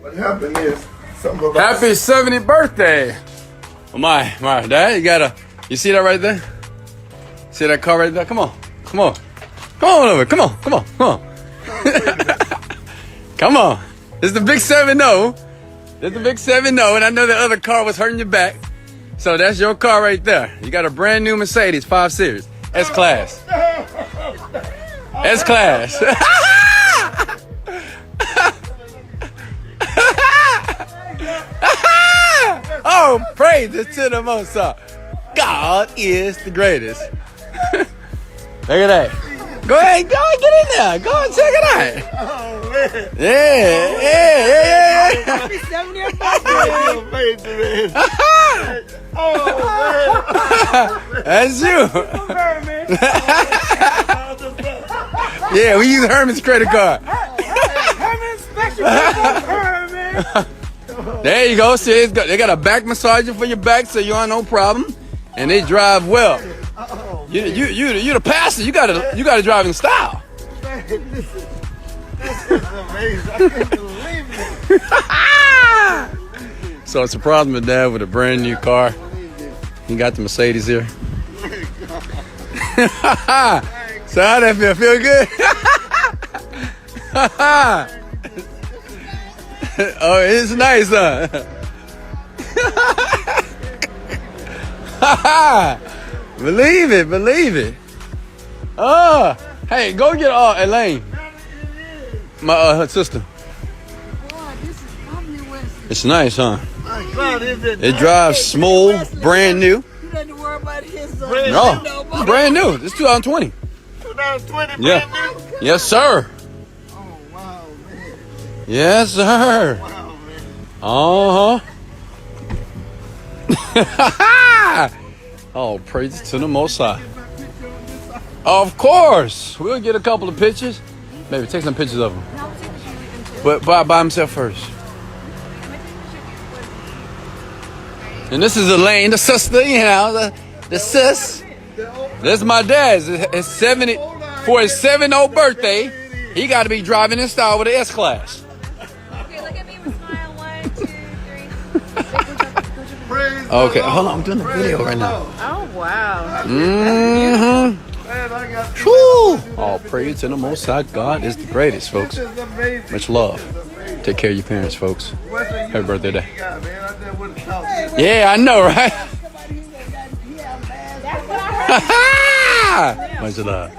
What happened is something about Happy 70th birthday. Oh my dad, you see that right there? See that car right there? Come on over, come on. Come on. It's the big 7-0. It's the big 7-0, and I know the other car was hurting your back. So that's your car right there. You got a brand new Mercedes 5 Series. S-Class. S-Class. Oh, praise to the Most High. God is the greatest. Look at that. Go ahead, get in there. Go and check it out. Oh, man. Yeah. Happy 70th birthday. Oh, man. That's you. Yeah, we use Herman's credit card. Herman special Herman. There you go. See, they got a back massager for your back, so you don't have no problem. And they drive well. You the pastor. You gotta drive in style. This is amazing. I can't believe it. So I surprised my dad with a brand new car. He got the Mercedes here. So how that feel? Feel good? Oh, it's nice, huh? Believe it. Oh, hey, go get Elaine, my her sister. It's nice, huh? It drives smooth, brand new. You don't worry about his No, brand new. It's 2020. 2020, Yeah. brand new? Yes, sir. Oh, wow, man. Yes, sir. Wow, man. Oh, praise to the Most High. Of course. We'll get a couple of pictures. Maybe take some pictures of him. But by himself first. And this is Elaine, the sister, you know, the sis. This is my dad's. It's 70 for his 70th birthday. He got to be driving in style with an S-Class. Okay, look at me with smile. 1, 2, 3. Okay, hold on. I'm doing a video right now. Oh wow. Mm-hmm. Man, I got Whew. All praise to the Most High. God is the greatest, folks. this is amazing. Much love. Take care of your parents, folks. Wesley, you Happy birthday day. got, man. I just wouldn't talk to you. Yeah, I know, right? Much love.